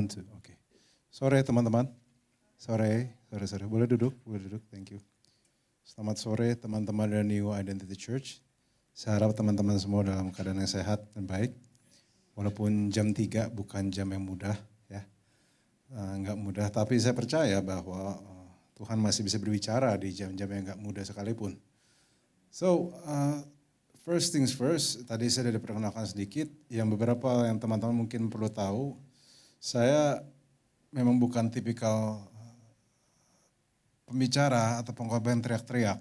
1, 2. Oke. Sore teman-teman. Sore. Boleh duduk, thank you. Selamat sore teman-teman dari New Identity Church. Saya harap teman-teman semua dalam keadaan yang sehat dan baik. Walaupun jam 3 bukan jam yang mudah ya. Enggak mudah, tapi saya percaya bahwa Tuhan masih bisa berbicara di jam-jam yang enggak mudah sekalipun. So, first things first, tadi saya sudah diperkenalkan sedikit. Yang beberapa yang teman-teman mungkin perlu tahu, saya memang bukan tipikal pembicara atau pengkhotbah yang teriak-teriak.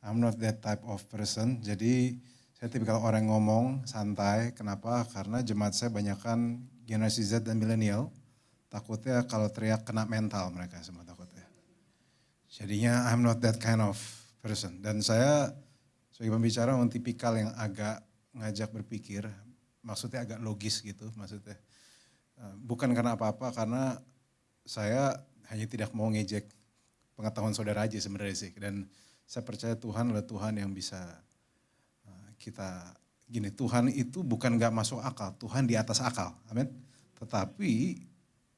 I'm not that type of person. Jadi saya tipikal orang yang ngomong santai. Kenapa? Karena jemaat saya banyakkan generasi Z dan milenial. Takutnya kalau teriak kena mental mereka semua takutnya. Jadinya I'm not that kind of person. Dan saya sebagai pembicara memang tipikal yang agak ngajak berpikir. Maksudnya agak logis gitu maksudnya. Bukan karena apa-apa, karena saya hanya tidak mau ngejek pengetahuan saudara aja sebenarnya sih. Dan saya percaya Tuhan adalah Tuhan yang bisa Tuhan itu bukan gak masuk akal, Tuhan di atas akal, amin. Tetapi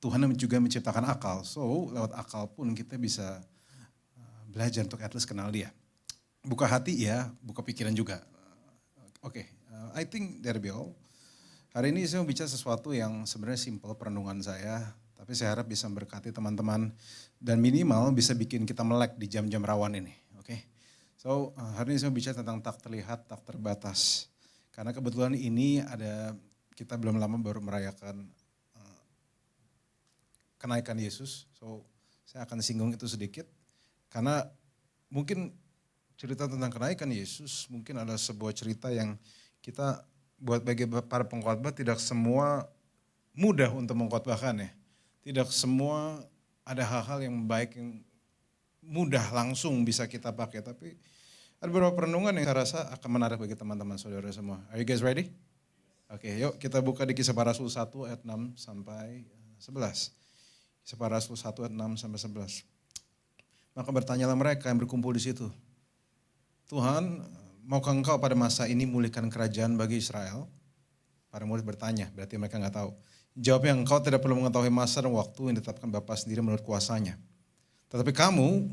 Tuhan juga menciptakan akal, so lewat akal pun kita bisa belajar untuk at least kenal dia. Buka hati ya, buka pikiran juga. Oke, I think that'll be all. Hari ini saya mau bicara sesuatu yang sebenarnya simple perenungan saya, tapi saya harap bisa memberkati teman-teman dan minimal bisa bikin kita melek di jam-jam rawan ini. Oke, so hari ini saya mau bicara tentang tak terlihat, tak terbatas. Karena kebetulan ini kita belum lama baru merayakan kenaikan Yesus. So saya akan singgung itu sedikit. Karena mungkin cerita tentang kenaikan Yesus mungkin adalah sebuah cerita yang kita buat bagi para pengkhotbah tidak semua mudah untuk mengkhotbahkan ya. Tidak semua ada hal-hal yang baik yang mudah langsung bisa kita pakai. Tapi ada beberapa perenungan yang saya rasa akan menarik bagi teman-teman saudara semua. Are you guys ready? Oke, yuk kita buka di Kisah Para Rasul 1 ayat 6 sampai 11. Kisah Para Rasul 1 ayat 6 sampai 11. Maka bertanyalah mereka yang berkumpul di situ. Tuhan, maukah engkau pada masa ini memulihkan kerajaan bagi Israel? Para murid bertanya, berarti mereka nggak tahu. Jawabnya, engkau tidak perlu mengetahui masa dan waktu yang ditetapkan Bapa sendiri menurut kuasanya. Tetapi kamu,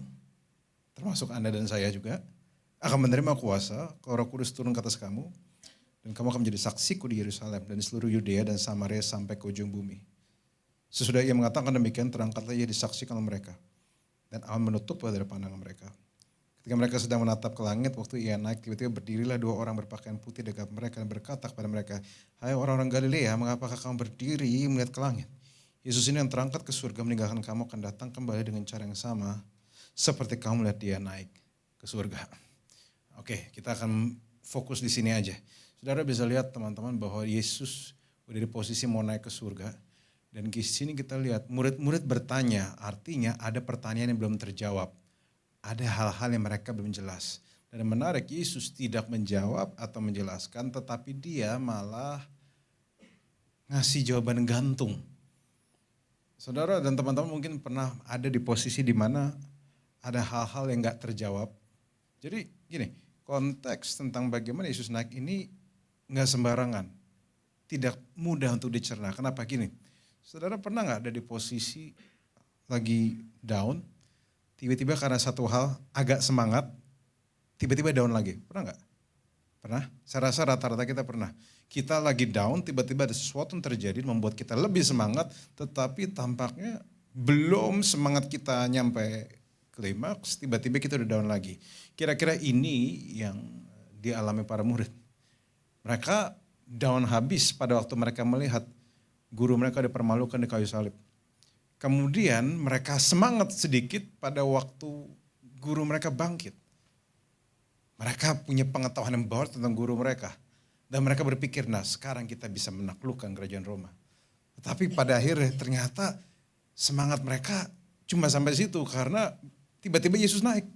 termasuk Anda dan saya juga, akan menerima kuasa kalau Roh Kudus turun ke atas kamu. Dan kamu akan menjadi saksiku di Yerusalem dan di seluruh Yudea dan Samaria sampai ke ujung bumi. Sesudah ia mengatakan demikian, terangkatlah ia disaksikan oleh mereka. Dan awan menutup dari pandangan mereka. Ketika mereka sedang menatap ke langit, waktu ia naik, tiba-tiba berdirilah 2 orang berpakaian putih dekat mereka dan berkata kepada mereka, hai orang-orang Galilea, mengapakah kamu berdiri melihat ke langit? Yesus ini yang terangkat ke surga meninggalkan kamu akan datang kembali dengan cara yang sama, seperti kamu melihat dia naik ke surga. Oke, kita akan fokus di sini aja. Saudara bisa lihat teman-teman bahwa Yesus udah di posisi mau naik ke surga. Dan di sini kita lihat murid-murid bertanya, artinya ada pertanyaan yang belum terjawab. Ada hal-hal yang mereka belum jelas. Dan yang menarik, Yesus tidak menjawab atau menjelaskan, tetapi dia malah ngasih jawaban gantung. Saudara dan teman-teman mungkin pernah ada di posisi di mana ada hal-hal yang gak terjawab. Jadi gini, konteks tentang bagaimana Yesus naik ini gak sembarangan. Tidak mudah untuk dicerna. Kenapa gini? Saudara pernah gak ada di posisi lagi down, tiba-tiba karena satu hal agak semangat, tiba-tiba down lagi. Pernah nggak? Pernah? Saya rasa rata-rata kita pernah. Kita lagi down, tiba-tiba ada sesuatu yang terjadi membuat kita lebih semangat, tetapi tampaknya belum semangat kita nyampe klimaks, tiba-tiba kita udah down lagi. Kira-kira ini yang dialami para murid. Mereka down habis pada waktu mereka melihat guru mereka dipermalukan di kayu salib. Kemudian mereka semangat sedikit pada waktu guru mereka bangkit. Mereka punya pengetahuan yang baru tentang guru mereka. Dan mereka berpikir, nah sekarang kita bisa menaklukkan kerajaan Roma. Tetapi pada akhirnya ternyata semangat mereka cuma sampai situ karena tiba-tiba Yesus naik.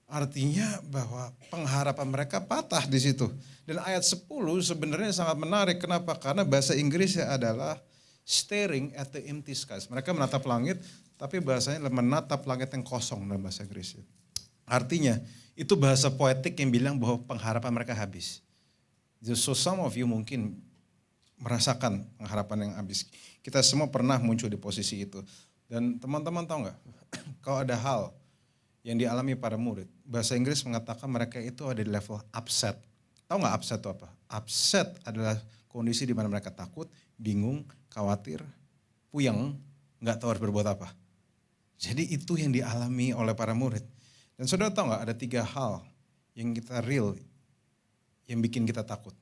Artinya bahwa pengharapan mereka patah di situ. Dan ayat 10 sebenarnya sangat menarik. Kenapa? Karena bahasa Inggrisnya adalah staring at the empty skies. Mereka menatap langit, tapi bahasanya adalah menatap langit yang kosong dalam bahasa Inggris. Artinya, itu bahasa poetik yang bilang bahwa pengharapan mereka habis. So some of you mungkin merasakan pengharapan yang habis. Kita semua pernah muncul di posisi itu. Dan teman-teman tahu nggak, kalau ada hal yang dialami para murid, bahasa Inggris mengatakan mereka itu ada di level upset. Tahu nggak upset itu apa? Upset adalah kondisi di mana mereka takut, bingung, khawatir, puyeng, nggak tahu harus berbuat apa. Jadi itu yang dialami oleh para murid. Dan saudara tahu nggak, ada 3 hal yang kita real, yang bikin kita takut,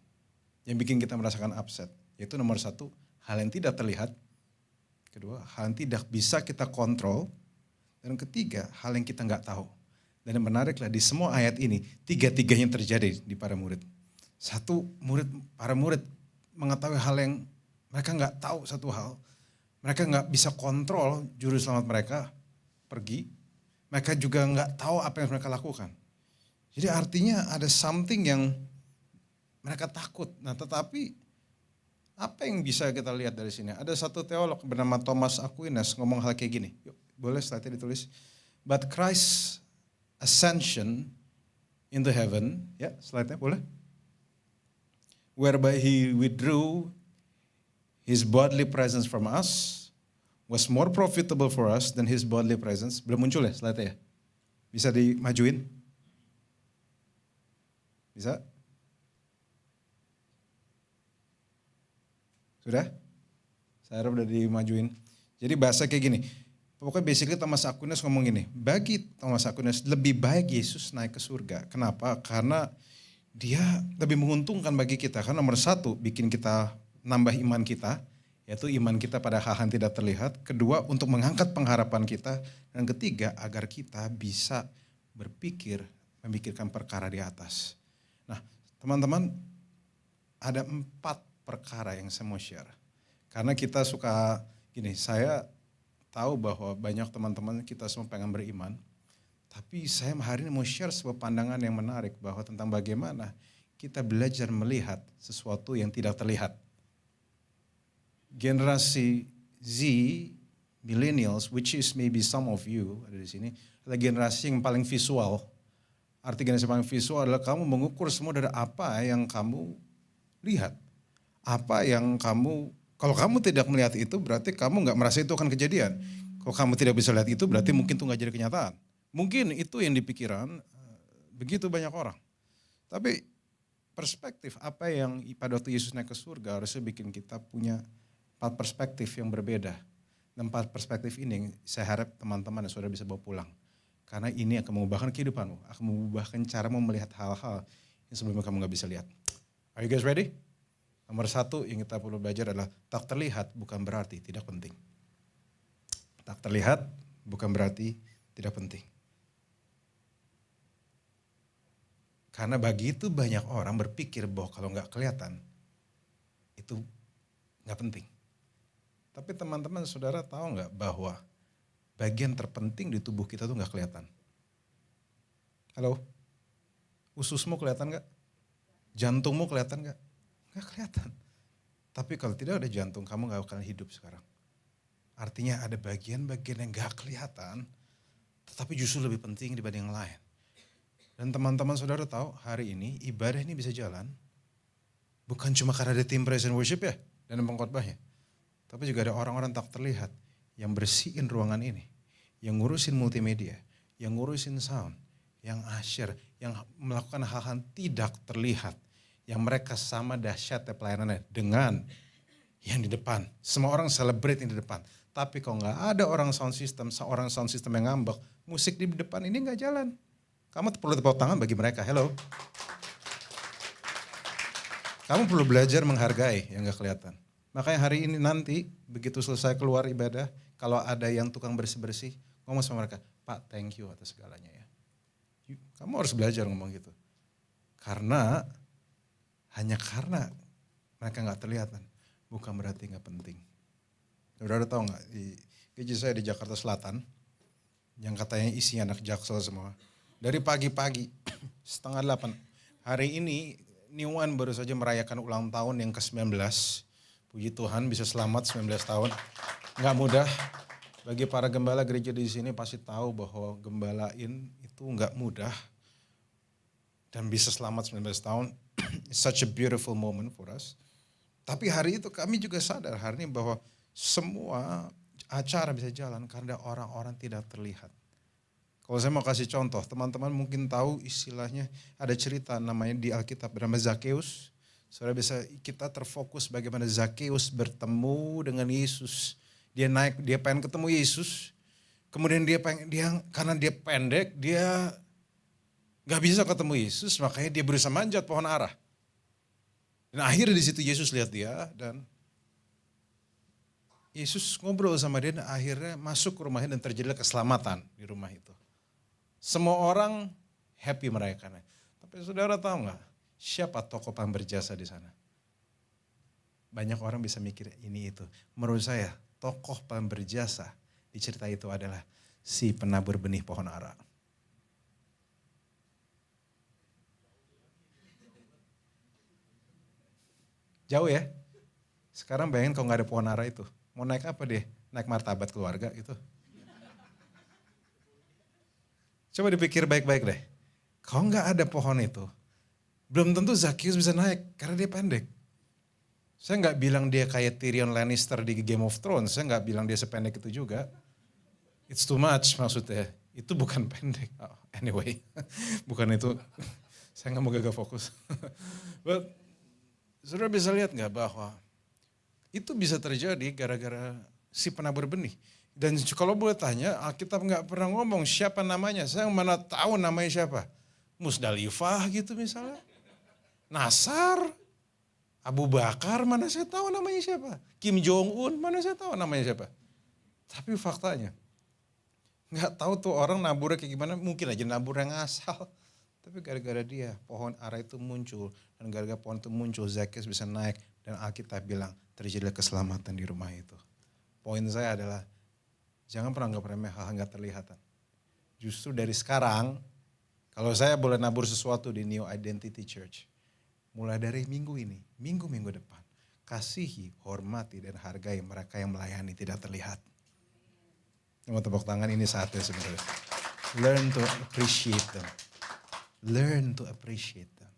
yang bikin kita merasakan upset. Yaitu nomor 1, hal yang tidak terlihat. Kedua, hal yang tidak bisa kita kontrol. Dan ketiga, hal yang kita nggak tahu. Dan yang menariklah di semua ayat ini, 3-tiganya terjadi di para murid. Para murid mengetahui hal yang mereka nggak tahu satu hal. Mereka nggak bisa kontrol juru selamat mereka pergi. Mereka juga nggak tahu apa yang mereka lakukan. Jadi artinya ada something yang mereka takut. Nah tetapi apa yang bisa kita lihat dari sini? Ada satu teolog bernama Thomas Aquinas ngomong hal kayak gini. Yuk, boleh slide-nya ditulis. But Christ's ascension into heaven, ya slide-nya boleh. Whereby he withdrew his bodily presence from us was more profitable for us than his bodily presence. Belum muncul ya slide-nya ya? Bisa dimajuin? Bisa? Sudah? Saya harap udah dimajuin. Jadi bahasa kayak gini. Pokoknya basically Thomas Aquinas ngomong gini. Bagi Thomas Aquinas lebih baik Yesus naik ke surga. Kenapa? Karena dia lebih menguntungkan bagi kita. Karena nomor 1 bikin kita nambah iman kita. Yaitu iman kita pada hal yang tidak terlihat. Kedua untuk mengangkat pengharapan kita. Dan ketiga agar kita bisa berpikir, memikirkan perkara di atas. Nah teman-teman ada 4 perkara yang saya mau share. Karena kita suka gini, saya tahu bahwa banyak teman-teman kita semua pengen beriman. Tapi saya hari ini mau share sebuah pandangan yang menarik bahwa tentang bagaimana kita belajar melihat sesuatu yang tidak terlihat. Generasi Z, millennials, which is maybe some of you ada di sini, adalah generasi yang paling visual. Arti generasi paling visual adalah kamu mengukur semua dari apa yang kamu lihat. Apa yang kalau kamu tidak melihat itu berarti kamu nggak merasa itu akan kejadian. Kalau kamu tidak bisa lihat itu berarti mungkin itu nggak jadi kenyataan. Mungkin itu yang dipikiran begitu banyak orang. Tapi perspektif apa yang pada waktu Yesus naik ke surga harusnya bikin kita punya 4 perspektif yang berbeda. Dan 4 perspektif ini saya harap teman-teman dan saudara bisa bawa pulang. Karena ini akan mengubahkan kehidupanmu, akan mengubahkan caramu melihat hal-hal yang sebelumnya kamu nggak bisa lihat. Are you guys ready? Nomor 1 yang kita perlu belajar adalah tak terlihat bukan berarti tidak penting. Tak terlihat bukan berarti tidak penting. Karena begitu banyak orang berpikir bahwa kalau nggak kelihatan itu nggak penting. Tapi teman-teman saudara tahu nggak bahwa bagian terpenting di tubuh kita tuh nggak kelihatan. Halo? Ususmu kelihatan nggak? Jantungmu kelihatan nggak? Nggak kelihatan. Tapi kalau tidak ada jantung, kamu nggak akan hidup sekarang. Artinya ada bagian-bagian yang nggak kelihatan, tetapi justru lebih penting dibanding yang lain. Dan teman-teman saudara tahu, hari ini ibadah ini bisa jalan, bukan cuma karena ada tim praise and worship ya, dan pengkhotbahnya. Tapi juga ada orang-orang tak terlihat yang bersihin ruangan ini, yang ngurusin multimedia, yang ngurusin sound, yang asyir, yang melakukan hal-hal tidak terlihat. Yang mereka sama dahsyatnya pelayanannya dengan yang di depan. Semua orang celebrate yang di depan. Tapi kalau nggak ada seorang sound system yang ngambek, musik di depan ini nggak jalan. Kamu perlu tepuk tangan bagi mereka. Hello. Kamu perlu belajar menghargai yang nggak kelihatan. Makanya hari ini nanti begitu selesai keluar ibadah, kalau ada yang tukang bersih-bersih, ngomong sama mereka, Pak thank you atas segalanya ya. Kamu harus belajar ngomong gitu. Hanya karena mereka nggak terlihatan, bukan berarti nggak penting. Saudara tahu nggak, di gereja saya di Jakarta Selatan, yang katanya isinya anak Jaksel semua. Dari pagi-pagi, 7:30, hari ini New One baru saja merayakan ulang tahun yang ke-19. Puji Tuhan bisa selamat 19 tahun. Nggak mudah, bagi para gembala gereja di sini pasti tahu bahwa gembalain itu nggak mudah. Dan bisa selamat 19 tahun, it's such a beautiful moment for us. Tapi hari itu kami juga sadar hari ini bahwa semua acara bisa jalan karena orang-orang tidak terlihat. Kalau saya mau kasih contoh, teman-teman mungkin tahu istilahnya ada cerita namanya di Alkitab bernama Zakheus. Saudara bisa kita terfokus bagaimana Zakheus bertemu dengan Yesus. Dia naik, dia pengen ketemu Yesus. Kemudian karena dia pendek, dia nggak bisa ketemu Yesus, makanya dia berusaha manjat pohon ara. Dan akhirnya di situ Yesus lihat dia dan Yesus ngobrol sama dia dan akhirnya masuk ke rumahnya dan terjadilah keselamatan di rumah itu. Semua orang happy merayakannya. Tapi saudara tahu nggak siapa tokoh paling berjasa di sana? Banyak orang bisa mikir ini itu. Menurut saya tokoh paling berjasa di cerita itu adalah si penabur benih pohon ara. Jauh ya? Sekarang bayangin kalau nggak ada pohon ara itu. Mau naik apa deh? Naik martabat keluarga gitu. Coba dipikir baik-baik deh. Kalau nggak ada pohon itu, belum tentu Zakheus bisa naik karena dia pendek. Saya nggak bilang dia kayak Tyrion Lannister di Game of Thrones. Saya nggak bilang dia sependek itu juga. It's too much maksudnya. Itu bukan pendek. Oh, anyway, bukan itu. Saya nggak mau gagal fokus. But, saudara bisa lihat nggak bahwa itu bisa terjadi gara-gara si penabur benih. Dan kalau boleh tanya, Alkitab nggak pernah ngomong siapa namanya. Saya mana tahu namanya siapa. Musdalifah gitu misalnya. Nasar, Abu Bakar, mana saya tahu namanya siapa. Kim Jong-un, mana saya tahu namanya siapa. Tapi faktanya, nggak tahu tuh orang naburnya kayak gimana. Mungkin aja nabur yang asal. Tapi gara-gara dia, pohon ara itu muncul. Dan gara-gara pohon itu muncul, Zakheus bisa naik. Dan Alkitab bilang, terjadilah keselamatan di rumah itu. Poin saya adalah, jangan pernah anggap remeh hal nggak terlihatan. Justru dari sekarang, kalau saya boleh nabur sesuatu di New Identity Church, mulai dari minggu ini, minggu-minggu depan, kasihi, hormati, dan hargai mereka yang melayani tidak terlihat. Mau tepuk tangan ini saatnya sebenarnya. Learn to appreciate them. Learn to appreciate them.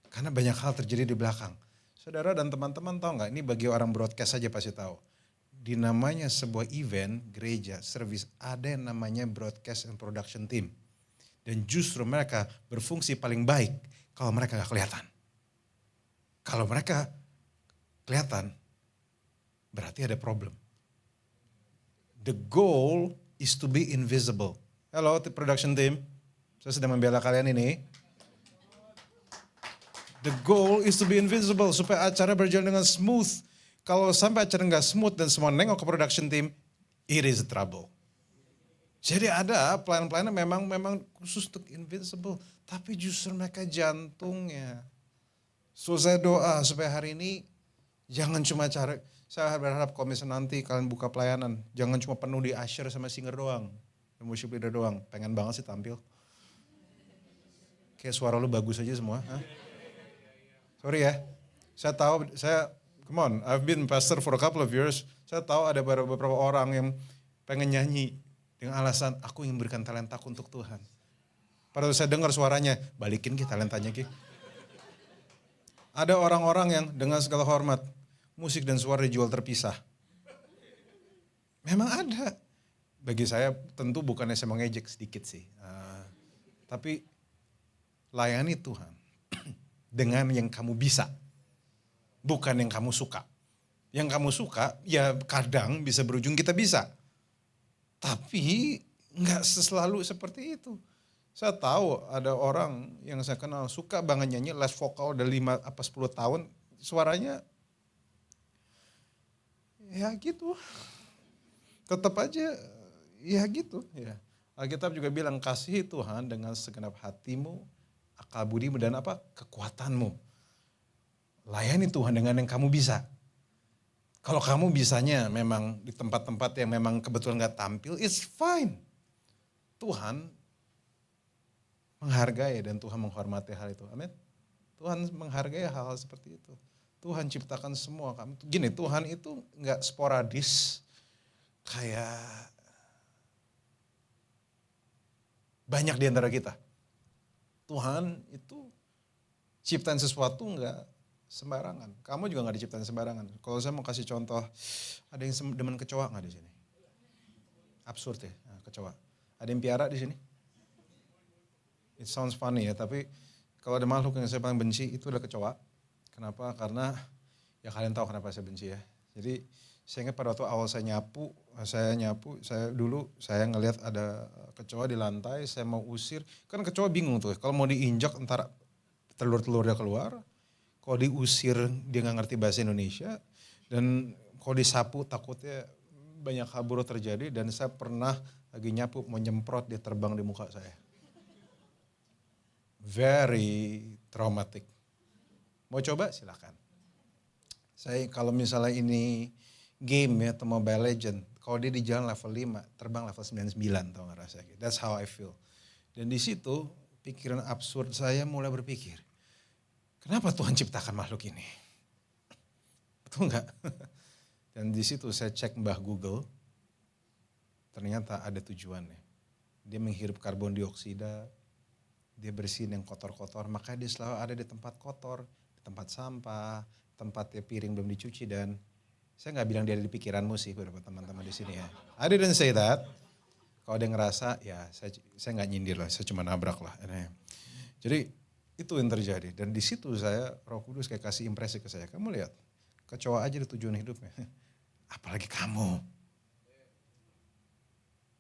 Karena banyak hal terjadi di belakang. Saudara dan teman-teman tahu nggak? Ini bagi orang broadcast saja pasti tahu. Di namanya sebuah event, gereja, service, ada yang namanya broadcast and production team. Dan justru mereka berfungsi paling baik kalau mereka gak kelihatan. Kalau mereka kelihatan, berarti ada problem. The goal is to be invisible. Hello production team, saya sedang membela kalian ini. The goal is to be invisible supaya acara berjalan dengan smooth. Kalau sampai acara nggak smooth dan semua nengok ke production team, it is trouble. Jadi ada pelayan-pelayan memang khusus untuk invisible, tapi justru mereka jantungnya. So saya doa supaya hari ini jangan cuma cari, saya berharap kalau misalnya nanti kalian buka pelayanan, jangan cuma penuh di usher sama singer doang, dan worship leader doang. Pengen banget sih tampil. Kayak suara lu bagus aja semua. Hah? Sorry ya, saya tahu, come on, I've been pastor for a couple of years. Saya tahu ada beberapa orang yang pengen nyanyi dengan alasan aku ingin berikan talentaku untuk Tuhan. Padahal saya dengar suaranya, balikin Ki talentanya Ki. Ada orang-orang yang dengan segala hormat, musik dan suara dijual terpisah. Memang ada. Bagi saya tentu bukannya saya mau ngejek sedikit sih. Tapi layani Tuhan dengan yang kamu bisa. Bukan yang kamu suka. Yang kamu suka ya kadang bisa berujung kita bisa. Tapi nggak selalu seperti itu. Saya tahu ada orang yang saya kenal suka banget nyanyi les vokal udah 5 apa 10 tahun. Suaranya ya gitu. Tetap aja ya gitu. Ya. Alkitab juga bilang kasihi Tuhan dengan segenap hatimu, akal budimu dan apa? Kekuatanmu. Layani Tuhan dengan yang kamu bisa. Kalau kamu bisanya memang di tempat-tempat yang memang kebetulan gak tampil, it's fine. Tuhan menghargai dan Tuhan menghormati hal itu. Amin. Tuhan menghargai hal-hal seperti itu. Tuhan ciptakan semua. Gini, Tuhan itu gak sporadis kayak banyak di antara kita. Tuhan itu ciptain sesuatu sembarangan. Kamu juga nggak diciptain sembarangan. Kalau saya mau kasih contoh, ada yang demen kecoa nggak di sini? Absurd ya, nah, kecoa. Ada yang piara di sini? It sounds funny ya, tapi kalau ada makhluk yang saya paling benci itu adalah kecoa. Kenapa? Karena ya kalian tahu kenapa saya benci ya. Jadi saya ingat pada waktu awal saya nyapu, saya ngelihat ada kecoa di lantai, saya mau usir. Kan kecoa bingung tuh, kalau mau diinjak entar telur-telurnya keluar, kalau diusir dia nggak ngerti bahasa Indonesia, dan kalau disapu takutnya banyak hal buruk terjadi, dan saya pernah lagi nyapu mau nyemprot dia terbang di muka saya. Very traumatic. Mau coba silakan. Saya kalau misalnya ini game ya atau Mobile Legend, kalau dia di jalan level 5, terbang level 99 tau gak rasanya. That's how I feel. Dan di situ pikiran absurd saya mulai berpikir, kenapa Tuhan ciptakan makhluk ini? Betul nggak? Dan di situ saya cek Mbah Google, ternyata ada tujuannya. Dia menghirup karbon dioksida, dia bersihin yang kotor-kotor, makanya dia selalu ada di tempat kotor, di tempat sampah, tempat piring belum dicuci, dan saya nggak bilang dia ada di pikiranmu sih beberapa teman-teman di sini ya. I didn't say that. Kalau dia ngerasa ya saya nggak nyindir lah, saya cuma nabrak lah. Jadi itu yang terjadi, dan di situ Roh Kudus kayak kasih impresi ke saya. Kamu lihat, kecoa aja ada tujuan hidupnya, apalagi kamu.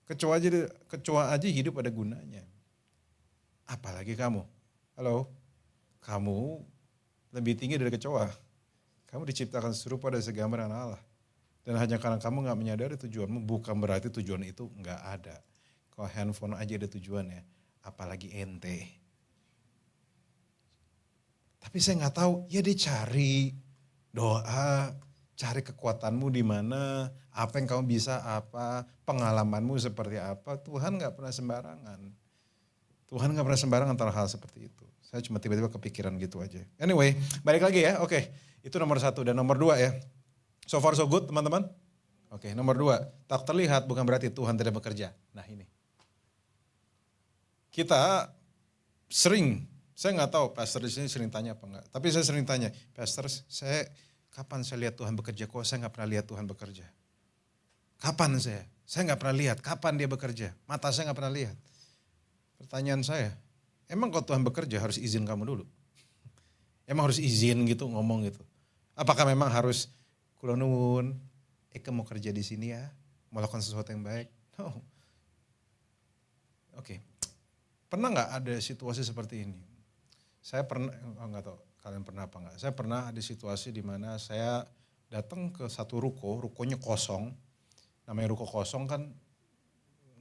Kecoa aja hidup ada gunanya. Apalagi kamu. Halo, kamu lebih tinggi dari kecoa. Kamu diciptakan serupa dari segambar dengan Allah. Dan hanya karena kamu gak menyadari tujuanmu, bukan berarti tujuan itu gak ada. Kalau handphone aja ada tujuannya, apalagi ente. Tapi saya gak tahu, ya dia cari doa, cari kekuatanmu di mana, apa yang kamu bisa apa, pengalamanmu seperti apa. Tuhan gak pernah sembarangan. Tuhan gak pernah sembarangan antara hal seperti itu. Saya cuma tiba-tiba kepikiran gitu aja. Anyway, balik lagi ya. Oke, itu nomor 1. Dan nomor 2 ya. So far so good teman-teman. Oke, nomor 2. Tak terlihat bukan berarti Tuhan tidak bekerja. Nah ini. Kita sering, saya gak tahu pastor di sini sering tanya apa enggak. Tapi saya sering tanya, pastor kapan saya lihat Tuhan bekerja? Kok saya gak pernah lihat Tuhan bekerja? Kapan saya? Saya gak pernah lihat. Kapan dia bekerja? Mata saya gak pernah lihat. Pertanyaan saya, emang kalau Tuhan bekerja harus izin kamu dulu? Emang harus izin gitu ngomong gitu? Apakah memang harus kula nuwun, Eka mau kerja di sini ya, mau lakukan sesuatu yang baik? No. Oke. Pernah nggak ada situasi seperti ini? Saya pernah, nggak tahu kalian pernah apa nggak? Saya pernah ada situasi di mana saya datang ke satu rukonya kosong. Namanya ruko kosong kan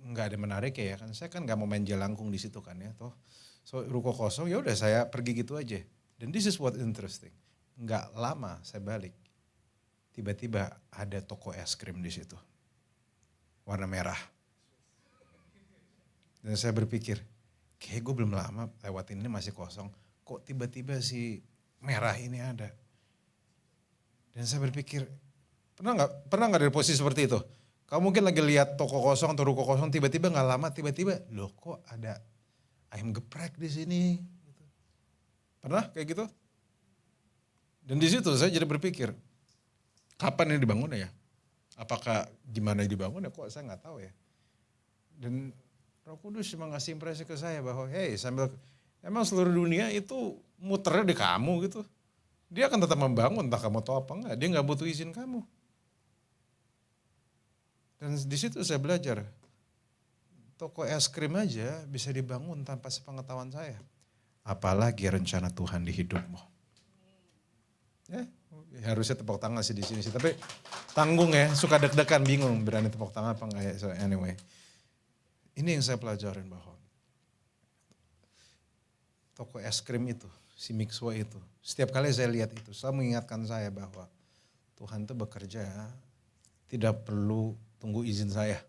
nggak ada menarik ya kan, saya kan nggak mau main jelangkung di situ kan ya toh. So ruko kosong, ya udah saya pergi gitu aja. Dan this is what interesting. Nggak lama saya balik, tiba-tiba ada toko es krim di situ, warna merah. Dan saya berpikir, kayak gue belum lama lewatin ini masih kosong, kok tiba-tiba si merah ini ada. Dan saya berpikir, pernah nggak dari posisi seperti itu? Kamu mungkin lagi lihat toko kosong atau ruko kosong, tiba-tiba nggak lama, tiba-tiba loh kok ada ayam geprek di sini. Pernah kayak gitu? Dan di situ saya jadi berpikir, kapan ini dibangun ya? Apakah gimana dibangun ya? Kok saya nggak tahu ya. Dan Roh Kudus cuma ngasih impresi ke saya bahwa, hey, emang seluruh dunia itu muternya di kamu gitu. Dia akan tetap membangun, entah kamu tahu apa enggak. Dia nggak butuh izin kamu. Dan di situ saya belajar, toko es krim aja bisa dibangun tanpa sepengetahuan saya. Apalagi rencana Tuhan di hidupmu. Ya, harusnya tepuk tangan sih di sini sih, tapi tanggung ya, suka deg-degan, bingung berani tepuk tangan apa enggak ya. So anyway, ini yang saya pelajarin bahwa toko es krim itu, si Mixwa itu, setiap kali saya lihat itu, selalu mengingatkan saya bahwa Tuhan itu bekerja tidak perlu tunggu izin saya.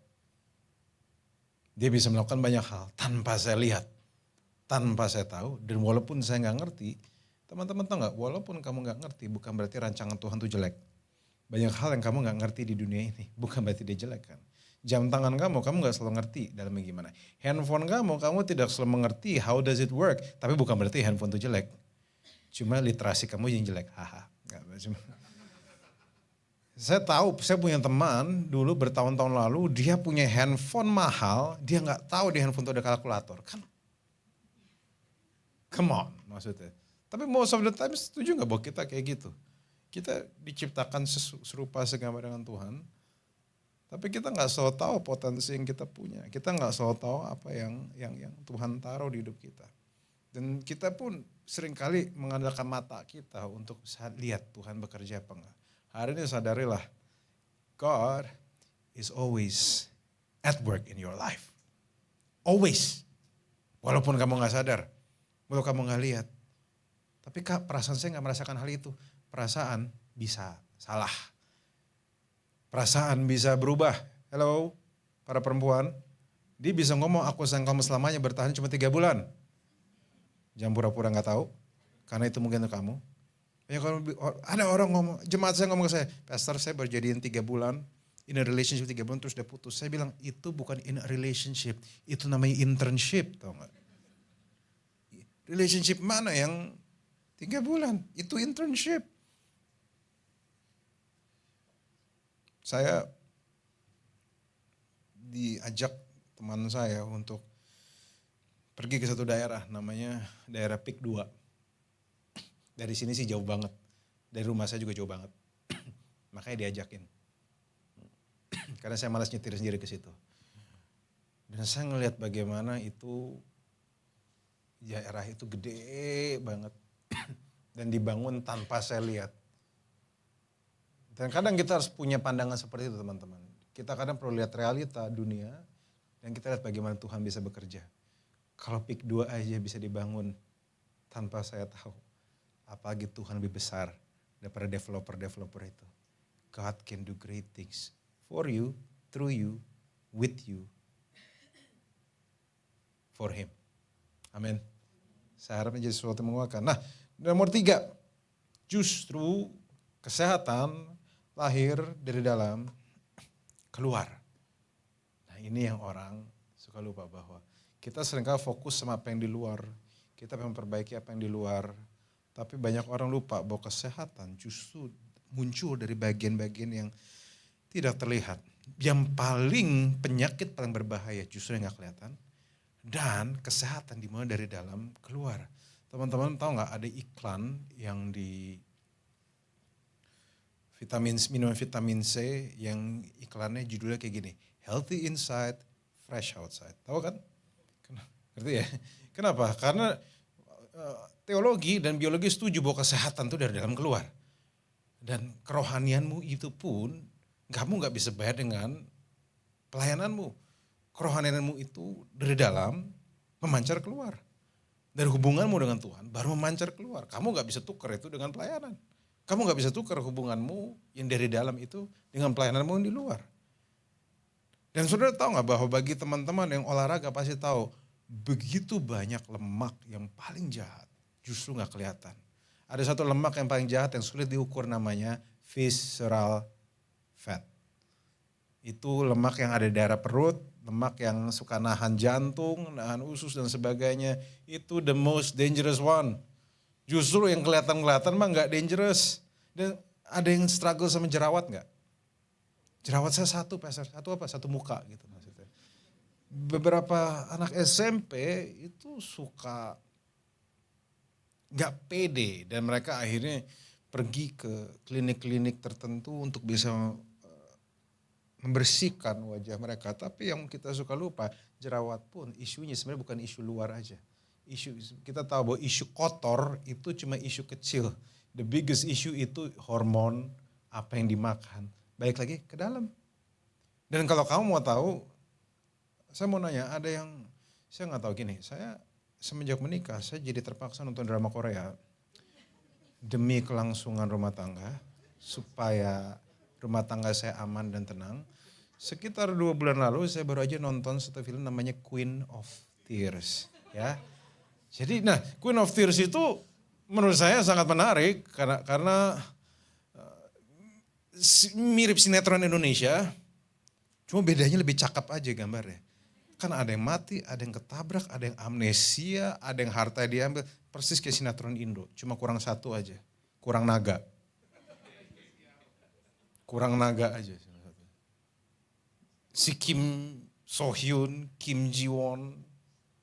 Dia bisa melakukan banyak hal tanpa saya lihat, tanpa saya tahu, dan walaupun saya nggak ngerti, teman-teman tahu nggak, walaupun kamu nggak ngerti bukan berarti rancangan Tuhan itu jelek. Banyak hal yang kamu nggak ngerti di dunia ini, bukan berarti dia jelek kan. Jam tangan kamu nggak selalu ngerti dalamnya gimana. Handphone kamu tidak selalu mengerti how does it work, tapi bukan berarti handphone itu jelek. Cuma literasi kamu yang jelek, haha. Saya tahu, saya punya teman dulu bertahun-tahun lalu dia punya handphone mahal, dia nggak tahu di handphone itu ada kalkulator. Kan, come on maksudnya. Tapi most of the time setuju nggak bahwa kita kayak gitu? Kita diciptakan serupa segambar dengan Tuhan, tapi kita nggak selalu tahu potensi yang kita punya. Kita nggak selalu tahu apa yang Tuhan taruh di hidup kita. Dan kita pun seringkali mengandalkan mata kita untuk lihat Tuhan bekerja apa enggak. Hari ini sadarilah, God is always at work in your life. Always. Walaupun kamu gak sadar, walaupun kamu gak lihat. Tapi Kak, perasaan saya gak merasakan hal itu. Perasaan bisa salah. Perasaan bisa berubah. Hello, para perempuan. Dia bisa ngomong, aku sayang kamu selamanya, bertahan cuma 3 bulan. Jangan pura-pura gak tahu, karena itu mungkin untuk kamu. Ya, kalau ada orang ngomong, jemaat saya ngomong ke saya, Pastor saya baru jadiin 3 bulan, in a relationship 3 bulan terus udah putus. Saya bilang itu bukan in a relationship, itu namanya internship, tau gak? Relationship mana yang 3 bulan, itu internship. Saya diajak teman saya untuk pergi ke satu daerah, namanya daerah Pik 2. Dari sini sih jauh banget. Dari rumah saya juga jauh banget. Makanya diajakin. Karena saya malas nyetir sendiri ke situ. Dan saya ngelihat bagaimana itu daerah itu gede banget. Dan dibangun tanpa saya lihat. Dan kadang kita harus punya pandangan seperti itu teman-teman. Kita kadang perlu lihat realita dunia. Dan kita lihat bagaimana Tuhan bisa bekerja. Kalau Pik 2 aja bisa dibangun tanpa saya tahu. Apalagi Tuhan lebih besar daripada developer-developer itu. God can do great things for you, through you, with you, for Him. Amin. Saya harap menjadi sesuatu yang menguatkan. Nah, nomor 3, justru kesehatan lahir dari dalam keluar. Nah, ini yang orang suka lupa bahwa kita seringkali fokus sama apa yang di luar. Kita memperbaiki apa yang di luar. Tapi banyak orang lupa bahwa kesehatan justru muncul dari bagian-bagian yang tidak terlihat. Yang paling penyakit paling berbahaya justru yang gak kelihatan. Dan kesehatan dimulai dari dalam keluar. Teman-teman tahu gak ada iklan yang di minuman vitamin C yang iklannya judulnya kayak gini. Healthy inside, fresh outside. Tahu kan? Ngerti ya? Kenapa? Karena teologi dan biologi setuju bahwa kesehatan itu dari dalam keluar. Dan kerohanianmu itu pun kamu gak bisa bayar dengan pelayananmu. Kerohanianmu itu dari dalam memancar keluar. Dari hubunganmu dengan Tuhan baru memancar keluar. Kamu gak bisa tukar itu dengan pelayanan. Kamu gak bisa tukar hubunganmu yang dari dalam itu dengan pelayananmu yang di luar. Dan saudara tahu gak bahwa bagi teman-teman yang olahraga pasti tahu begitu banyak lemak yang paling jahat justru gak kelihatan. Ada satu lemak yang paling jahat yang sulit diukur namanya visceral fat. Itu lemak yang ada di daerah perut, lemak yang suka nahan jantung, nahan usus dan sebagainya. Itu the most dangerous one. Justru yang kelihatan-kelihatan mah gak dangerous. Dan ada yang struggle sama jerawat gak? Jerawat saya satu, Pastor. Satu apa? Satu muka gitu maksudnya. Beberapa anak SMP itu suka gak pede dan mereka akhirnya pergi ke klinik-klinik tertentu untuk bisa membersihkan wajah mereka. Tapi yang kita suka lupa, jerawat pun isunya sebenarnya bukan isu luar aja. Kita tahu bahwa isu kotor itu cuma isu kecil. The biggest issue itu hormon, apa yang dimakan. Balik lagi ke dalam. Dan kalau kamu mau tahu, saya mau nanya, ada yang, saya gak tahu gini, saya semenjak menikah, saya jadi terpaksa nonton drama Korea demi kelangsungan rumah tangga, supaya rumah tangga saya aman dan tenang. Sekitar 2 bulan lalu saya baru aja nonton satu film namanya Queen of Tears. Ya. Jadi Queen of Tears itu menurut saya sangat menarik karena mirip sinetron Indonesia, cuma bedanya lebih cakep aja gambarnya. Kan ada yang mati, ada yang ketabrak, ada yang amnesia, ada yang harta diambil. persis kayak sinetron Indo, cuma kurang satu aja, kurang naga. Kurang naga aja. Si Kim So Hyun, Kim Ji Won,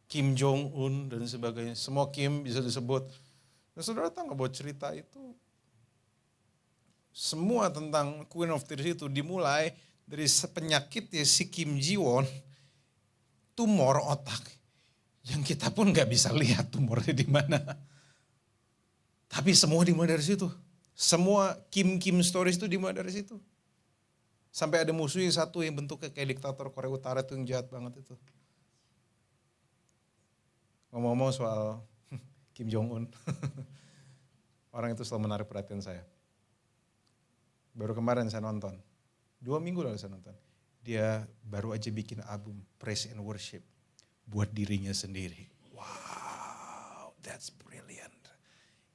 Kim Jong Un dan sebagainya, semua Kim bisa disebut. Nah, saudara tahu nggak bahwa cerita itu semua tentang Queen of Tears itu dimulai dari penyakitnya si Kim Ji Won, tumor otak yang kita pun nggak bisa lihat tumornya di mana. Tapi semua dimulai dari situ. Semua Kim stories itu dimulai dari situ. Sampai ada musuh yang satu yang bentuknya kayak diktator Korea Utara itu yang jahat banget itu. Ngomong-ngomong soal Kim Jong Un, orang itu selalu menarik perhatian saya. Baru kemarin saya nonton, 2 minggu lalu saya nonton. Dia baru aja bikin album Praise and Worship buat dirinya sendiri. Wow, that's brilliant.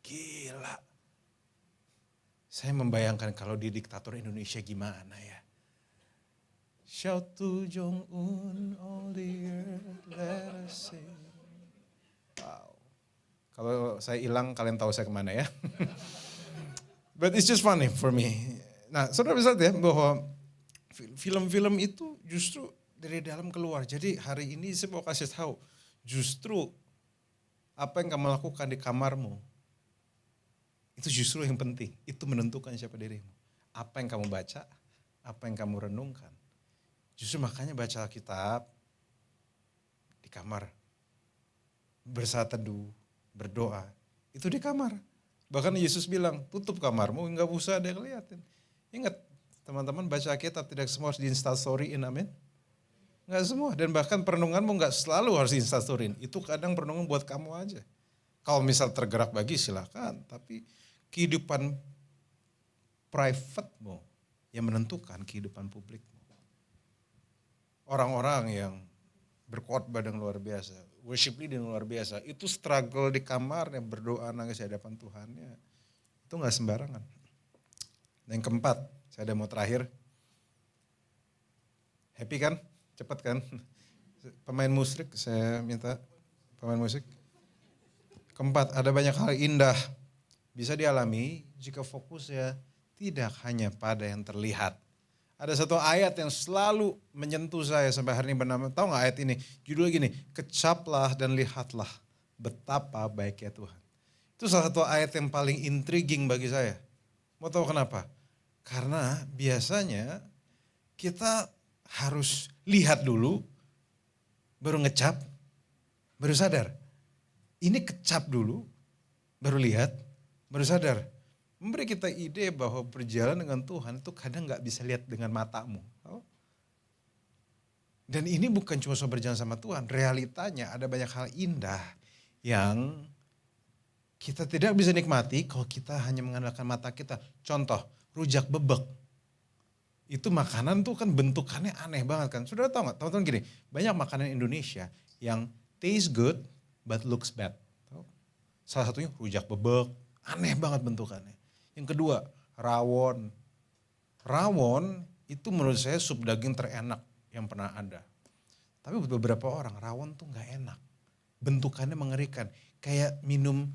Gila. Saya membayangkan kalau di diktator Indonesia gimana ya. Shout to Jong Un, all the earth, let us sing. Wow. Kalau saya hilang, kalian tahu saya kemana ya. But it's just funny for me. Nah, saudara bisa lihat ya bahwa film-film itu justru dari dalam keluar. Jadi hari ini saya mau kasih tahu, justru apa yang kamu lakukan di kamarmu, itu justru yang penting. Itu menentukan siapa dirimu. Apa yang kamu baca, apa yang kamu renungkan. Justru makanya baca Alkitab di kamar. Bersaat teduh, berdoa, itu di kamar. Bahkan Yesus bilang, tutup kamarmu, enggak usah ada yang liatin. Ingat, teman-teman baca Alkitab tidak semua harus di-instastoryin, amin. Enggak semua, dan bahkan perenunganmu enggak selalu harus di-instastoryin. Itu kadang perenungan buat kamu aja. Kalau misal tergerak bagi silakan, tapi kehidupan private-mu yang menentukan kehidupan publikmu. Orang-orang yang berkhotbah dengan luar biasa, worship leader dengan luar biasa, itu struggle di kamarnya, berdoa nangis di hadapan Tuhannya. Itu enggak sembarangan. Dan yang keempat, saya ada mau terakhir. Happy kan? Cepat kan? Pemain musik, saya minta pemain musik. Keempat, ada banyak hal indah bisa dialami jika fokusnya tidak hanya pada yang terlihat. Ada satu ayat yang selalu menyentuh saya sampai hari ini bernama, tahu nggak ayat ini? Judulnya gini, kecaplah dan lihatlah betapa baiknya Tuhan. Itu salah satu ayat yang paling intriguing bagi saya. Mau tahu kenapa? Karena biasanya kita harus lihat dulu, baru ngecap, baru sadar. Ini kecap dulu, baru lihat, baru sadar. Memberi kita ide bahwa berjalan dengan Tuhan itu kadang gak bisa lihat dengan matamu. Dan ini bukan cuma soal berjalan sama Tuhan, realitanya ada banyak hal indah yang kita tidak bisa nikmati kalau kita hanya mengandalkan mata kita. Contoh, rujak bebek. Itu makanan tuh kan bentukannya aneh banget kan. Saudara tahu gak, teman-teman gini, banyak makanan Indonesia yang taste good but looks bad. Salah satunya rujak bebek, aneh banget bentukannya. Yang kedua, rawon. Rawon itu menurut saya sup daging terenak yang pernah ada. Tapi buat beberapa orang rawon tuh gak enak. Bentukannya mengerikan. Kayak minum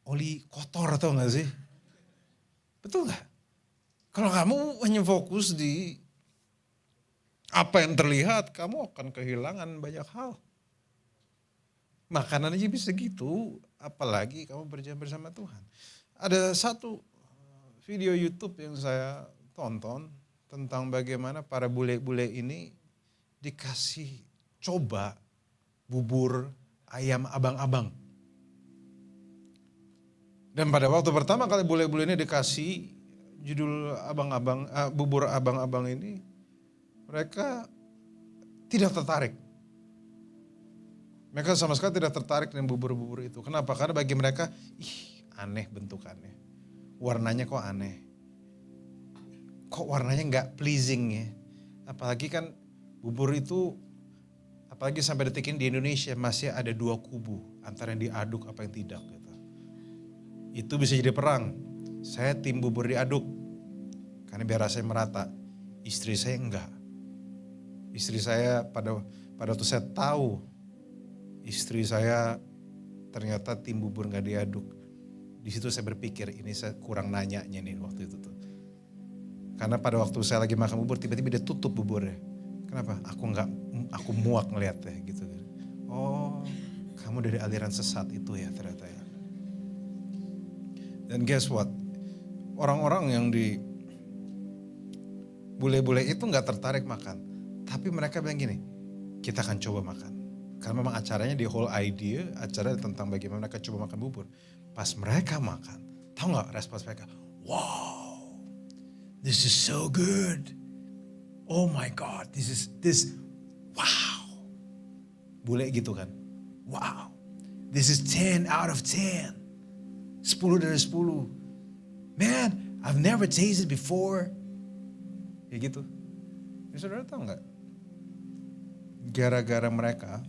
oli kotor atau gak sih? Betul gak? Kalau kamu hanya fokus di apa yang terlihat, kamu akan kehilangan banyak hal. Makanan aja bisa gitu, apalagi kamu berjalan bersama Tuhan. Ada satu video YouTube yang saya tonton tentang bagaimana para bule-bule ini dikasih coba bubur ayam abang-abang. Dan pada waktu pertama kali bule-bule ini dikasih judul bubur abang-abang ini, mereka tidak tertarik. Mereka sama sekali tidak tertarik dengan bubur-bubur itu. Kenapa? Karena bagi mereka, aneh bentukannya. Warnanya kok aneh. Kok warnanya gak pleasing ya. Apalagi kan bubur itu, apalagi sampai detik ini di Indonesia masih ada 2 kubu. Antara yang diaduk apa yang tidak gitu. Itu bisa jadi perang. Saya tim bubur diaduk. Karena biar rasanya merata. Istri saya enggak. Istri saya pada waktu saya tahu istri saya ternyata tim bubur gak diaduk. Di situ saya berpikir ini saya kurang nanyanya nih waktu itu tuh. Karena pada waktu saya lagi makan bubur tiba-tiba dia tutup buburnya. Kenapa? Aku muak ngeliatnya gitu. Oh, kamu dari aliran sesat itu ya ternyata ya. Dan guess what? Orang-orang yang di bule-bule itu gak tertarik makan. Tapi mereka bilang gini, kita akan coba makan. Karena memang acaranya di whole idea, acara tentang bagaimana mereka coba makan bubur. Pas mereka makan, tahu gak respons mereka? Wow, this is so good. Oh my God, wow. Bule gitu kan, wow, this is 10 out of 10. 10 dari 10. Man, I've never tasted before. Kayak gitu. Ya, saudara tahu gak? Gara-gara mereka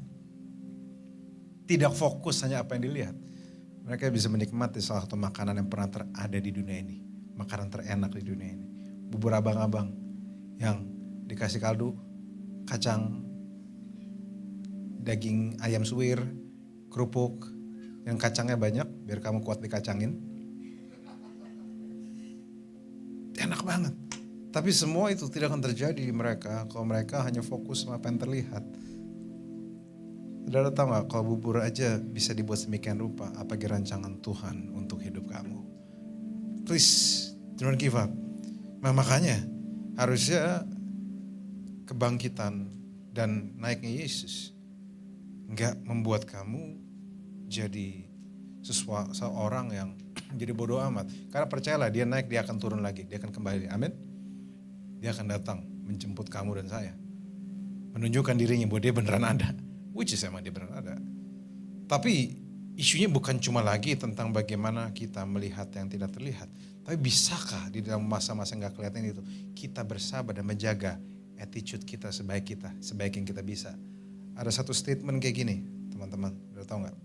tidak fokus hanya apa yang dilihat. Mereka bisa menikmati salah satu makanan yang pernah ada di dunia ini. Makanan terenak di dunia ini. Bubur abang-abang yang dikasih kaldu, kacang, daging ayam suwir, kerupuk, yang kacangnya banyak biar kamu kuat dikacangin. Enak banget. Tapi semua itu tidak akan terjadi di mereka kalau mereka hanya fokus sama apa yang terlihat. Saudara tahu gak kalau bubur aja bisa dibuat sedemikian rupa, apalagi rancangan Tuhan untuk hidup kamu. Please, don't give up. Nah makanya harusnya kebangkitan dan naiknya Yesus gak membuat kamu jadi seorang yang jadi bodoh amat. Karena percayalah dia naik, dia akan turun lagi, dia akan kembali. Amin. Dia akan datang menjemput kamu dan saya. Menunjukkan dirinya bahwa dia beneran ada. Which is emang dia beneran ada. Tapi isunya bukan cuma lagi tentang bagaimana kita melihat yang tidak terlihat. Tapi bisakah di dalam masa-masa yang gak kelihatan itu kita bersabar dan menjaga attitude kita sebaik yang kita bisa. Ada satu statement kayak gini teman-teman, udah tahu gak?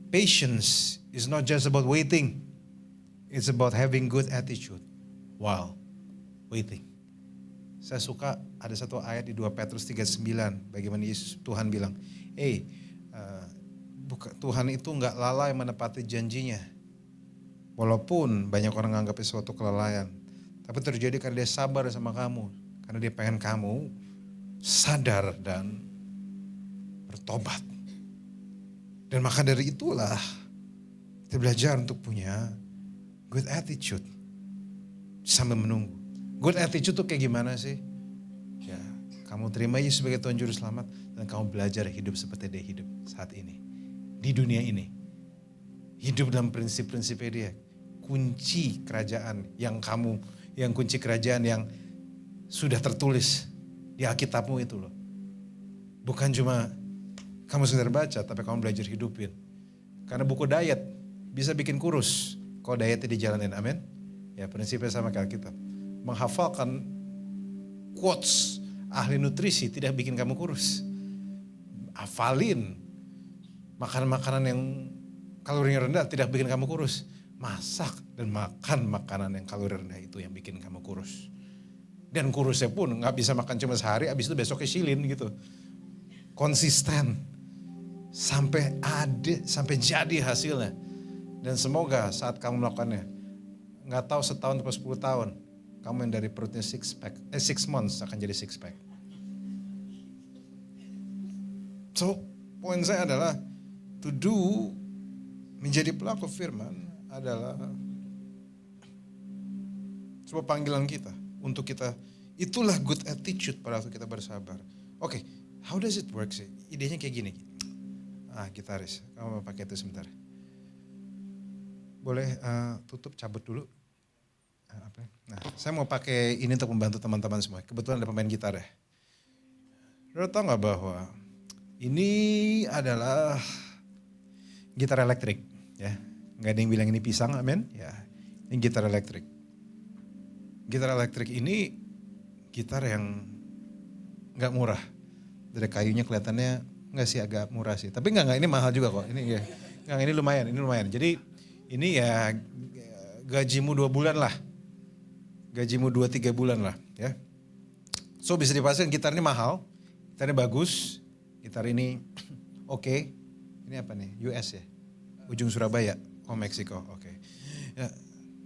Patience is not just about waiting. It's about having good attitude while waiting. Saya suka ada satu ayat di 2 Petrus 3:9 bagaimana Yesus Tuhan bilang, Tuhan itu gak lalai menepati janjinya. Walaupun banyak orang menganggapnya suatu kelalaian. Tapi terjadi karena dia sabar sama kamu. Karena dia pengen kamu sadar dan bertobat. Dan maka dari itulah kita belajar untuk punya good attitude sambil menunggu. Good attitude tuh kayak gimana sih? Ya, kamu terima Yesus sebagai Tuhan Juru Selamat dan kamu belajar hidup seperti dia hidup saat ini. Di dunia ini. Hidup dalam prinsip-prinsipnya dia. Kunci kerajaan yang kunci kerajaan yang sudah tertulis di Alkitabmu itu loh. Bukan cuma kamu sekedar baca, tapi kamu belajar hidupin. Karena buku diet bisa bikin kurus kalau dietnya dijalanin, amin. Ya prinsipnya sama kayak Alkitab. Menghafalkan quotes ahli nutrisi tidak bikin kamu kurus. Hafalin makanan-makanan yang kalorinya rendah tidak bikin kamu kurus. Masak dan makan makanan yang kalori rendah itu yang bikin kamu kurus. Dan kurusnya pun gak bisa makan cuma sehari, abis itu besoknya silin gitu. Konsisten. Sampai jadi hasilnya. Dan semoga saat kamu melakukannya, gak tahu setahun atau 10 tahun, kamu yang dari perutnya 6 months akan jadi 6 pack. So, poin saya adalah to do, menjadi pelaku firman adalah sebuah panggilan kita untuk kita, itulah good attitude pada waktu kita bersabar. Oke, how does it work sih? Idenya kayak gini. Gitaris, kamu pakai itu sebentar. Boleh tutup, cabut dulu. Nah, saya mau pakai ini untuk membantu teman-teman semua. Kebetulan ada pemain gitar ya. Lo tau gak bahwa ini adalah gitar elektrik ya. Gak ada yang bilang ini pisang, amin. Ya, ini gitar elektrik. Gitar elektrik ini gitar yang gak murah. Dari kayunya kelihatannya enggak sih, agak murah sih. Tapi enggak, ini mahal juga kok. Ini ya. Ini lumayan. Jadi ini ya gajimu 2 bulan lah. Gajimu 2-3 bulan lah ya. So bisa dipastikan gitar ini mahal. Gitar ini bagus. Gitar ini oke. Ini apa nih? US ya? Ujung Surabaya. Oh Meksiko, oke. Ya,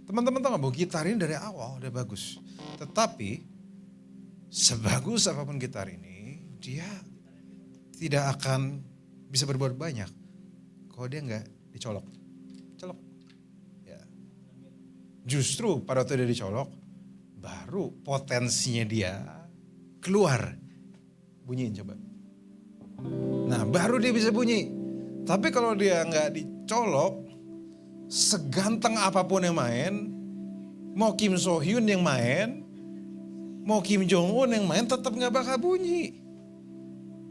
teman-teman tahu nggak bahwa gitar ini dari awal udah bagus. Tetapi sebagus apapun gitar ini, dia tidak akan bisa berbuat banyak kalau dia nggak dicolok. Colok. Ya. Justru pada waktu dia dicolok, baru potensinya dia keluar. Bunyiin coba. Nah baru dia bisa bunyi. Tapi kalau dia nggak dicolok, seganteng apapun yang main, mau Kim So Hyun yang main, mau Kim Jong Un yang main, tetap nggak bakal bunyi.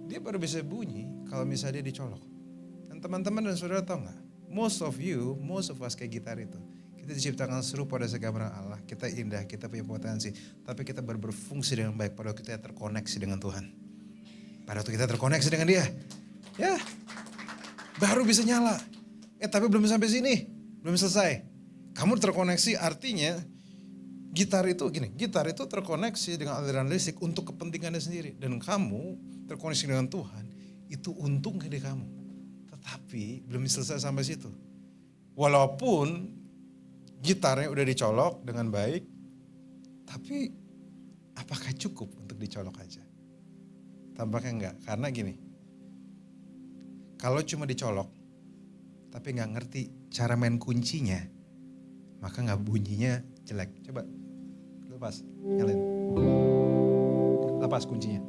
Dia baru bisa bunyi kalau misalnya dia dicolok. Dan teman-teman dan saudara tahu nggak? Most of us kayak gitar itu. Kita diciptakan serupa pada segambaran Allah. Kita indah, kita punya potensi. Tapi kita baru berfungsi dengan baik pada waktu kita terkoneksi dengan Tuhan. Pada waktu kita terkoneksi dengan Dia. Ya, baru bisa nyala. Tapi belum sampai sini. Belum selesai. Kamu terkoneksi artinya gitar itu terkoneksi dengan aliran listrik untuk kepentingannya sendiri. Dan kamu terkoneksi dengan Tuhan, itu untung ke diri kamu. Tetapi belum selesai sampai situ. Walaupun gitarnya udah dicolok dengan baik, tapi apakah cukup untuk dicolok aja? Tampaknya enggak, karena gini, kalau cuma dicolok, tapi nggak ngerti cara main kuncinya, maka nggak bunyinya jelek. Coba lepas, nyalain, lepas kuncinya.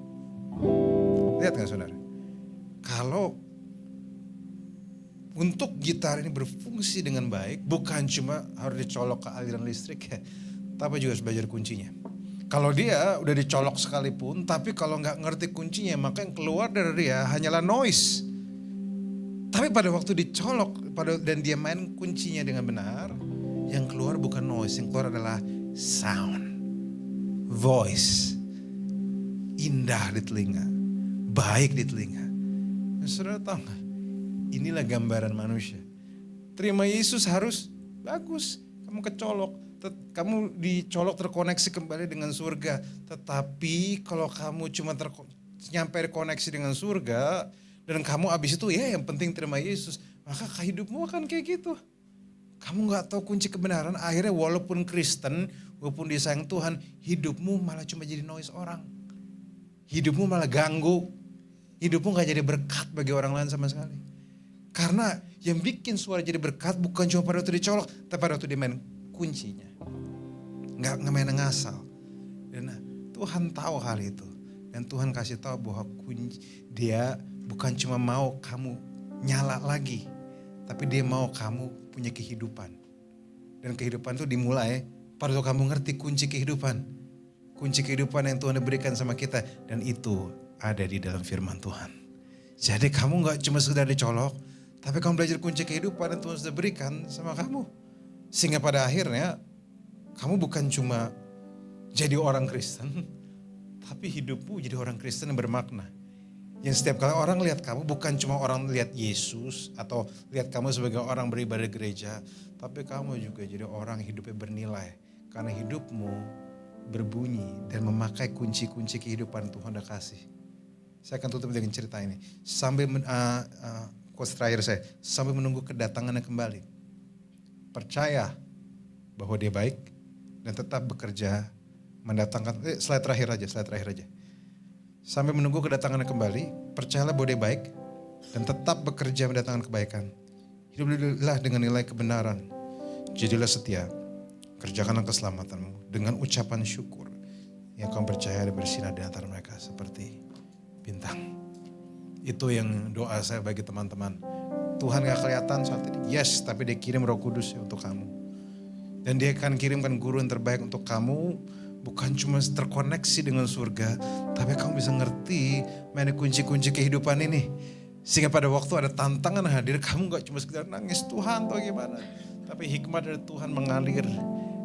Lihat nggak saudara? Kalau untuk gitar ini berfungsi dengan baik, bukan cuma harus dicolok ke aliran listrik ya, tapi juga harus belajar kuncinya. Kalau dia udah dicolok sekalipun, tapi kalau nggak ngerti kuncinya, maka yang keluar dari dia hanyalah noise. Tapi pada waktu dicolok dan dia main kuncinya dengan benar, yang keluar bukan noise, yang keluar adalah sound, voice, indah di telinga, baik di telinga. Saudara tahu nggak? Inilah gambaran manusia. Terima Yesus harus bagus. Kamu kecolok, kamu dicolok terkoneksi kembali dengan surga. Tetapi kalau kamu cuma nyampe koneksi dengan surga dan kamu abis itu ya yang penting terima Yesus, maka hidupmu akan kayak gitu. Kamu nggak tahu kunci kebenaran, akhirnya walaupun Kristen, walaupun disayang Tuhan, hidupmu malah cuma jadi noise orang. Hidupmu malah ganggu. Hidupmu gak jadi berkat bagi orang lain sama sekali. Karena yang bikin suara jadi berkat bukan cuma pada waktu dicolok, tapi pada waktu dia main kuncinya. Gak main ngasal. Dan Tuhan tahu hal itu. Dan Tuhan kasih tahu bahwa dia bukan cuma mau kamu nyala lagi, tapi dia mau kamu punya kehidupan. Dan kehidupan itu dimulai pada waktu kamu ngerti kunci kehidupan. Kunci kehidupan yang Tuhan berikan sama kita. Dan itu ada di dalam firman Tuhan. Jadi kamu gak cuma sekedar dicolok, tapi kamu belajar kunci kehidupan yang Tuhan sudah berikan sama kamu. Sehingga pada akhirnya kamu bukan cuma jadi orang Kristen, tapi hidupmu jadi orang Kristen yang bermakna. Yang setiap kali orang lihat kamu bukan cuma orang lihat Yesus atau lihat kamu sebagai orang beribadah di gereja, tapi kamu juga jadi orang hidupnya bernilai. Karena hidupmu berbunyi dan memakai kunci-kunci kehidupan Tuhan udah kasih. Saya akan tutup dengan cerita ini. Quotes terakhir saya, sambil menunggu kedatangannya kembali. Percaya bahwa dia baik dan tetap bekerja mendatangkan, slide terakhir aja. Sambil menunggu kedatangannya kembali, percayalah bahwa dia baik dan tetap bekerja mendatangkan kebaikan. Hiduplah dengan nilai kebenaran. Jadilah setia, kerjakanlah keselamatanmu dengan ucapan syukur yang kamu percaya dan bersinar di antara mereka seperti bintang. Itu yang doa saya bagi teman-teman. Tuhan gak kelihatan saat ini, yes, tapi dia kirim Roh Kudus untuk kamu. Dan dia akan kirimkan guru yang terbaik untuk kamu. Bukan cuma terkoneksi dengan surga, tapi kamu bisa ngerti mana kunci-kunci kehidupan ini. Sehingga pada waktu ada tantangan hadir, kamu gak cuma sekedar nangis, Tuhan atau gimana. Tapi hikmat dari Tuhan mengalir.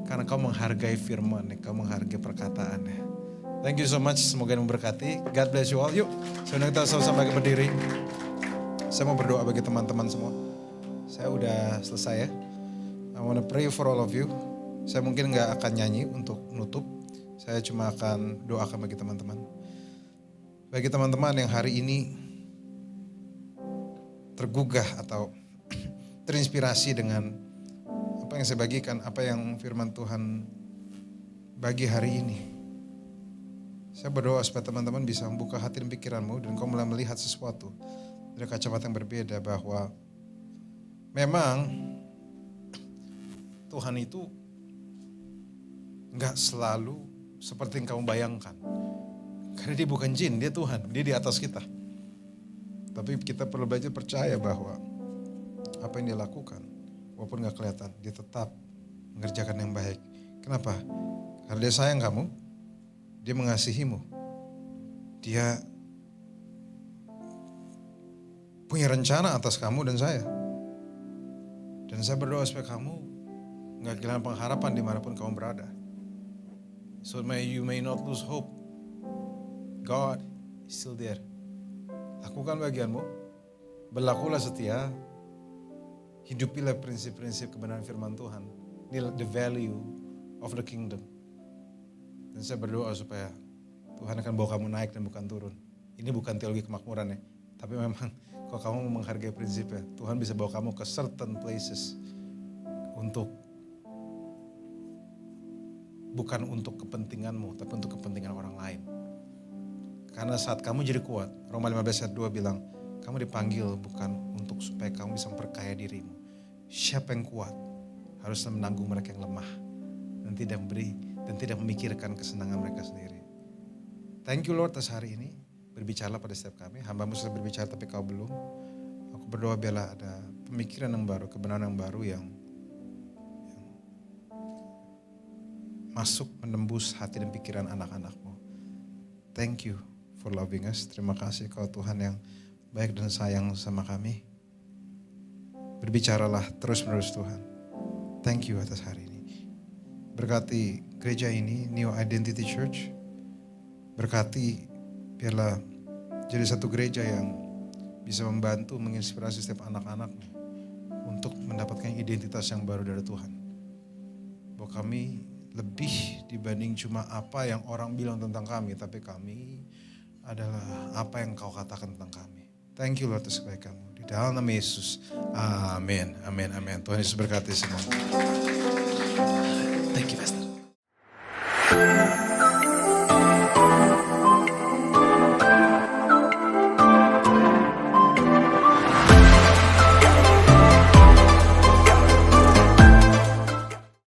Karena kamu menghargai firman, kamu menghargai perkataannya. Thank you so much, semoga memberkati. God bless you all. Yuk, sebenarnya kita sama-sama berdiri. Saya mau berdoa bagi teman-teman semua. Saya udah selesai ya. I want to pray for all of you. Saya mungkin gak akan nyanyi untuk nutup. Saya cuma akan doakan bagi teman-teman. Bagi teman-teman yang hari ini tergugah atau terinspirasi dengan apa yang saya bagikan, apa yang firman Tuhan bagi hari ini. Saya berdoa supaya teman-teman bisa membuka hati dan pikiranmu dan kau mulai melihat sesuatu dari kacamata yang berbeda, bahwa memang Tuhan itu gak selalu seperti yang kamu bayangkan. Karena dia bukan jin, dia Tuhan, dia di atas kita. Tapi kita perlu belajar percaya bahwa apa yang dia lakukan, walaupun gak kelihatan, dia tetap mengerjakan yang baik. Kenapa? Karena dia sayang kamu, dia mengasihimu. Dia punya rencana atas kamu dan saya. Dan saya berdoa supaya kamu gak kehilangan pengharapan dimanapun kamu berada. So you may not lose hope. God is still there. Lakukan bagianmu, berlakulah setia, hidupilah prinsip-prinsip kebenaran firman Tuhan. Ini the value of the kingdom. Dan saya berdoa supaya Tuhan akan bawa kamu naik dan bukan turun. Ini bukan teologi kemakmuran ya, tapi memang kalau kamu menghargai prinsipnya, Tuhan bisa bawa kamu ke certain places bukan untuk kepentinganmu, tapi untuk kepentingan orang lain. Karena saat kamu jadi kuat, Roma 15 ayat 2 bilang, kamu dipanggil bukan untuk supaya kamu bisa memperkaya dirimu. Siapa yang kuat harus menanggung mereka yang lemah dan tidak memikirkan kesenangan mereka sendiri. Thank you Lord atas hari ini. Berbicaralah pada setiap kami. Hamba-Mu sudah berbicara tapi kau belum. Aku berdoa biarlah ada pemikiran yang baru, kebenaran yang baru yang masuk menembus hati dan pikiran anak-anak-Mu. Thank you for loving us. Terima kasih kau Tuhan yang baik dan sayang sama kami. Berbicaralah terus-menerus Tuhan. Thank you atas hari ini. Berkati gereja ini, New Identity Church. Berkati biarlah jadi satu gereja yang bisa membantu, menginspirasi setiap anak-anak-Mu untuk mendapatkan identitas yang baru dari Tuhan. Bahwa kami lebih dibanding cuma apa yang orang bilang tentang kami, tapi kami adalah apa yang Kau katakan tentang kami. Thank you Lord atas kebaikan-Mu. Di dalam nama Yesus. Amin. Amin. Amin. Tuhan Yesus berkati semua. Thank you, Pastor.